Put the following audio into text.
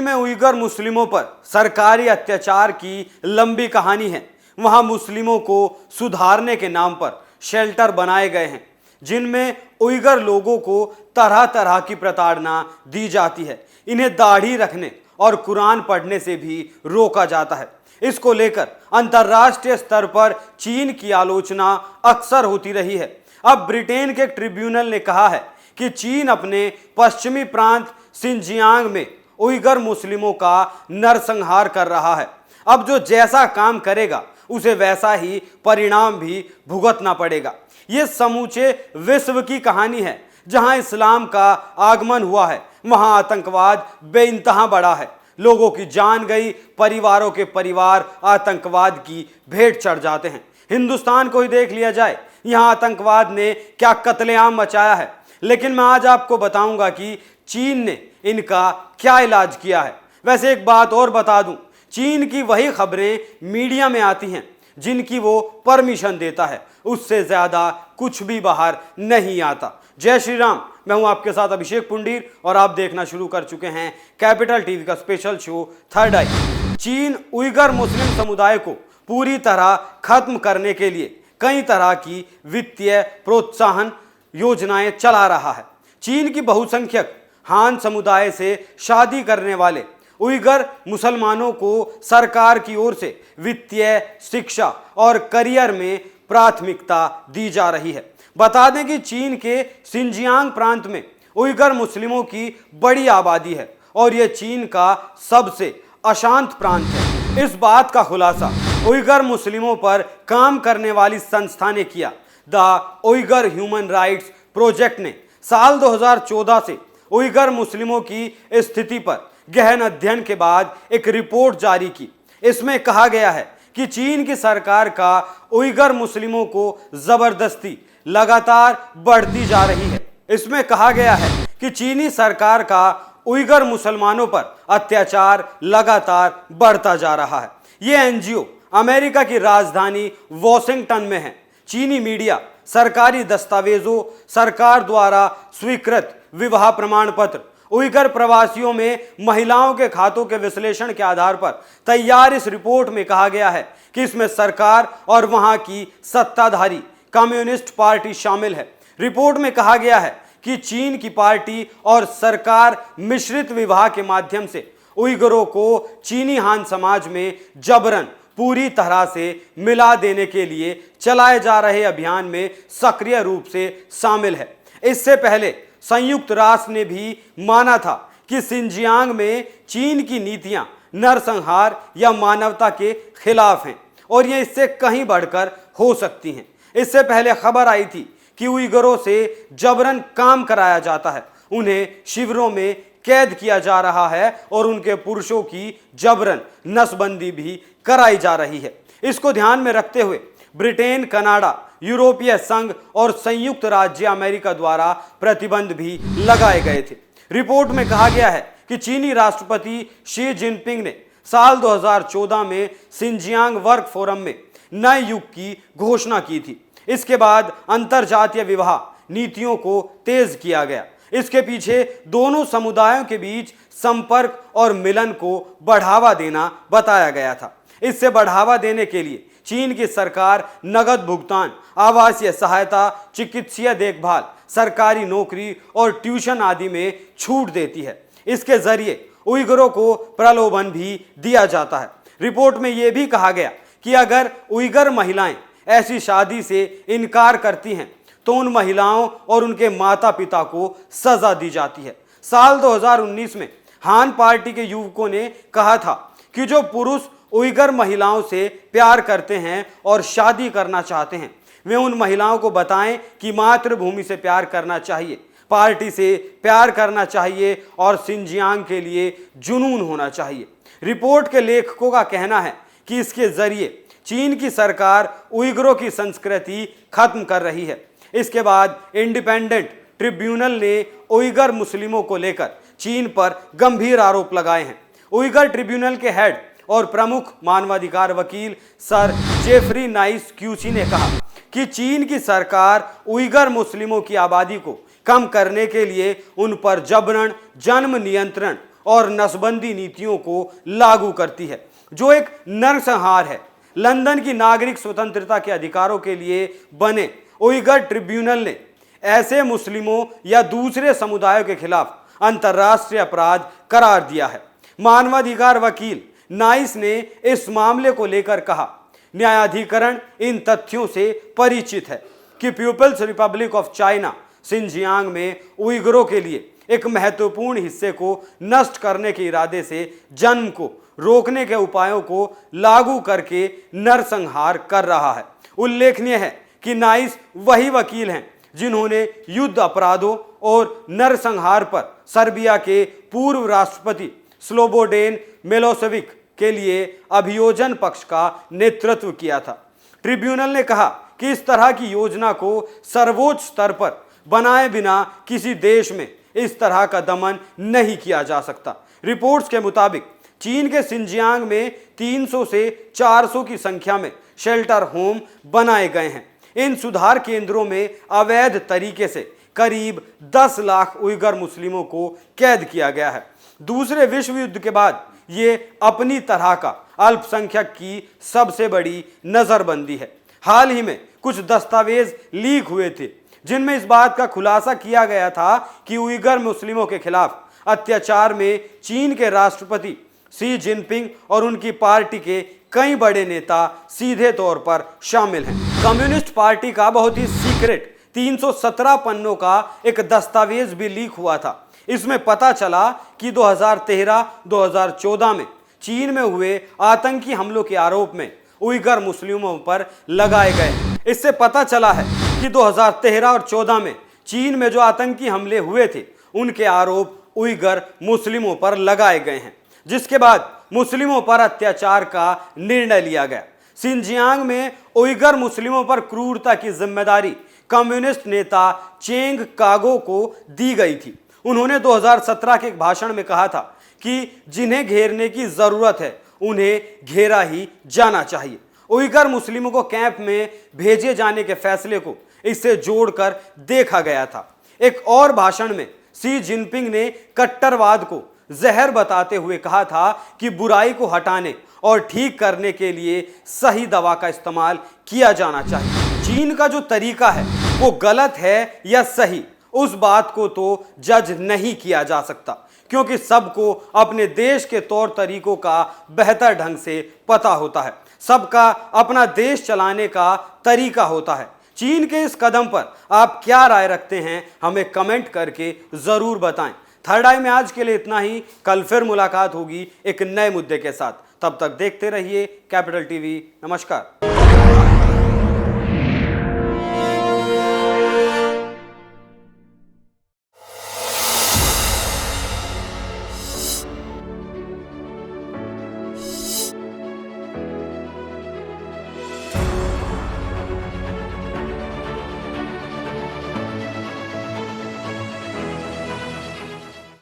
चीन में उइगर मुस्लिमों पर सरकारी अत्याचार की लंबी कहानी है। वहां मुस्लिमों को सुधारने के नाम पर शेल्टर बनाए गए हैं, जिनमें उइगर लोगों को तरह तरह की प्रताड़ना दी जाती है। इन्हें दाढ़ी रखने और कुरान पढ़ने से भी रोका जाता है। इसको लेकर अंतर्राष्ट्रीय स्तर पर चीन की आलोचना अक्सर होती रही है। अब ब्रिटेन के ट्रिब्यूनल ने कहा है कि चीन अपने पश्चिमी प्रांत सिंजियांग में उइगर मुस्लिमों का नरसंहार कर रहा है। अब जो जैसा काम करेगा उसे वैसा ही परिणाम भी भुगतना पड़ेगा। ये समूचे विश्व की कहानी है। जहां इस्लाम का आगमन हुआ है, वहां आतंकवाद बेइंतहा बढ़ा है। लोगों की जान गई, परिवारों के परिवार आतंकवाद की भेंट चढ़ जाते हैं। हिंदुस्तान को ही देख लिया जाए, यहां आतंकवाद ने क्या कत्लेआम मचाया है। लेकिन मैं आज आपको बताऊंगा कि चीन ने इनका क्या इलाज किया है। वैसे एक बात और बता दूं, चीन की वही खबरें मीडिया में आती हैं जिनकी वो परमिशन देता है, उससे ज्यादा कुछ भी बाहर नहीं आता। जय श्री राम। मैं हूं आपके साथ अभिषेक पुंडीर और आप देखना शुरू कर चुके हैं कैपिटल टीवी का स्पेशल शो थर्ड आई। चीन उइगर मुस्लिम समुदाय को पूरी तरह खत्म करने के लिए कई तरह की वित्तीय प्रोत्साहन योजनाएं चला रहा है। चीन की बहुसंख्यक हान समुदाय से शादी करने वाले उइगर मुसलमानों को सरकार की ओर से वित्तीय, शिक्षा और करियर में प्राथमिकता दी जा रही है। बता दें कि चीन के सिंजियांग प्रांत में उइगर मुस्लिमों की बड़ी आबादी है और यह चीन का सबसे अशांत प्रांत है। इस बात का खुलासा उइगर मुस्लिमों पर काम करने वाली संस्था ने किया। The Uyghur human rights project ने साल 2014 से उइगर मुस्लिमों की स्थिति पर गहन अध्ययन के बाद एक रिपोर्ट जारी की। इसमें कहा गया है कि चीन की सरकार का उइगर मुस्लिमों को जबरदस्ती लगातार बढ़ती जा रही है। इसमें कहा गया है कि चीनी सरकार का उइगर मुसलमानों पर अत्याचार लगातार बढ़ता जा रहा है। यह एनजीओ अमेरिका की राजधानी वॉशिंगटन में है। चीनी मीडिया सरकारी दस्तावेजों, सरकार द्वारा स्वीकृत विवाह प्रमाण पत्र, उइगर प्रवासियों में महिलाओं के खातों के विश्लेषण के आधार पर तैयार इस रिपोर्ट में कहा गया है कि इसमें सरकार और वहां की सत्ताधारी कम्युनिस्ट पार्टी शामिल है। रिपोर्ट में कहा गया है कि चीन की पार्टी और सरकार मिश्रित विवाह के माध्यम से उइगरों को चीनी हान समाज में जबरन पूरी तरह से मिला देने के लिए चलाए जा रहे अभियान में सक्रिय रूप से शामिल है। इससे पहले संयुक्त राष्ट्र ने भी माना था कि सिंजियांग में चीन की नीतियां नरसंहार या मानवता के खिलाफ हैं और ये इससे कहीं बढ़कर हो सकती हैं। इससे पहले खबर आई थी कि उइगरों से जबरन काम कराया जाता है, उन्हें शिविरों में कैद किया जा रहा है और उनके पुरुषों की जबरन नसबंदी भी कराई जा रही है। इसको ध्यान में रखते हुए ब्रिटेन, कनाडा, यूरोपीय संघ और संयुक्त राज्य अमेरिका द्वारा प्रतिबंध भी लगाए गए थे। रिपोर्ट में कहा गया है कि चीनी राष्ट्रपति शी जिनपिंग ने साल 2014 में सिंजियांग वर्क फोरम में नए युग की घोषणा की थी। इसके बाद अंतरजातीय विवाह नीतियों को तेज किया गया। इसके पीछे दोनों समुदायों के बीच संपर्क और मिलन को बढ़ावा देना बताया गया था। इससे बढ़ावा देने के लिए चीन की सरकार नगद भुगतान, आवासीय सहायता, चिकित्सीय देखभाल, सरकारी नौकरी और ट्यूशन आदि में छूट देती है। इसके जरिए उइगरों को प्रलोभन भी दिया जाता है। रिपोर्ट में यह भी कहा गया कि अगर उइगर महिलाएं ऐसी शादी से इनकार करती हैं तो उन महिलाओं और उनके माता पिता को सजा दी जाती है। साल 2019 में हान पार्टी के युवकों ने कहा था कि जो पुरुष उइगर महिलाओं से प्यार करते हैं और शादी करना चाहते हैं, वे उन महिलाओं को बताएं कि मातृभूमि से प्यार करना चाहिए, पार्टी से प्यार करना चाहिए और सिंजियांग के लिए जुनून होना चाहिए। रिपोर्ट के लेखकों का कहना है कि इसके जरिए चीन की सरकार उइगरों की संस्कृति खत्म कर रही है। इसके बाद इंडिपेंडेंट ट्रिब्यूनल ने उइगर मुस्लिमों को लेकर चीन पर गंभीर आरोप लगाए हैं। उइगर ट्रिब्यूनल के हेड और प्रमुख मानवाधिकार वकील सर जेफरी नाइस क्यूची ने कहा कि चीन की सरकार उइगर मुस्लिमों की आबादी को कम करने के लिए उन पर जबरन जन्म नियंत्रण और नसबंदी नीतियों को लागू करती है, जो एक नरसंहार है। लंदन की नागरिक स्वतंत्रता के अधिकारों के लिए बने उइगर ट्रिब्यूनल ने ऐसे मुस्लिमों या दूसरे समुदायों के खिलाफ अंतर्राष्ट्रीय अपराध करार दिया है। मानवाधिकार वकील नाइस ने इस मामले को लेकर कहा, न्यायाधिकरण इन तथ्यों से परिचित है कि People's Republic of China Xinjiang में उइगरों के लिए एक महत्वपूर्ण हिस्से को नष्ट करने के इरादे से जन्म को रोकने के उपायों को लागू करके नरसंहार कर रहा है। उल्लेखनीय है कि नाइस वही वकील हैं जिन्होंने युद्ध अपराधों और नरसंहार पर सर्बिया के पूर्व राष्ट्रपति स्लोबोडेन मिलोसेविक के लिए अभियोजन पक्ष का नेतृत्व किया था। ट्रिब्यूनल ने कहा कि इस तरह की योजना को सर्वोच्च स्तर पर बनाए बिना किसी देश में इस तरह का दमन नहीं किया जा सकता। रिपोर्ट्स के मुताबिक चीन के सिंजियांग में 300 से 400 की संख्या में शेल्टर होम बनाए गए हैं। इन सुधार केंद्रों में अवैध तरीके से करीब 10 लाख उइगर मुस्लिमों को कैद किया गया है। दूसरे विश्व युद्ध के बाद ये अपनी तरह का अल्पसंख्यक की सबसे बड़ी नजरबंदी है। हाल ही में कुछ दस्तावेज लीक हुए थे जिनमें इस बात का खुलासा किया गया था कि उइगर मुस्लिमों के खिलाफ अत्याचार में चीन के राष्ट्रपति शी जिनपिंग और उनकी पार्टी के कई बड़े नेता सीधे तौर पर शामिल हैं। कम्युनिस्ट पार्टी का बहुत ही सीक्रेट 317 पन्नों का एक दस्तावेज भी लीक हुआ था। इसमें पता चला कि 2013-2014 में चीन में हुए आतंकी हमलों के आरोप में उइगर मुस्लिमों पर लगाए गए। इससे पता चला है कि 2013 और 14 में चीन में जो आतंकी हमले हुए थे उनके आरोप उइगर मुस्लिमों पर लगाए गए हैं, जिसके बाद मुस्लिमों पर अत्याचार का निर्णय लिया गया। सिंजियांग में उइगर मुस्लिमों पर क्रूरता की जिम्मेदारी कम्युनिस्ट नेता चेंग कागो को दी गई थी। उन्होंने 2017 के एक भाषण में कहा था कि जिन्हें घेरने की जरूरत है उन्हें घेरा ही जाना चाहिए। उइगर मुस्लिमों को कैंप में भेजे जाने के फैसले को इससे जोड़कर देखा गया था। एक और भाषण में शी जिनपिंग ने कट्टरवाद को जहर बताते हुए कहा था कि बुराई को हटाने और ठीक करने के लिए सही दवा का इस्तेमाल किया जाना चाहिए। चीन का जो तरीका है वो गलत है या सही, उस बात को तो जज नहीं किया जा सकता, क्योंकि सबको अपने देश के तौर तरीकों का बेहतर ढंग से पता होता है। सबका अपना देश चलाने का तरीका होता है। चीन के इस कदम पर आप क्या राय रखते हैं, हमें कमेंट करके जरूर बताएं। थर्ड आई में आज के लिए इतना ही। कल फिर मुलाकात होगी एक नए मुद्दे के साथ। तब तक देखते रहिए कैपिटल टीवी। नमस्कार।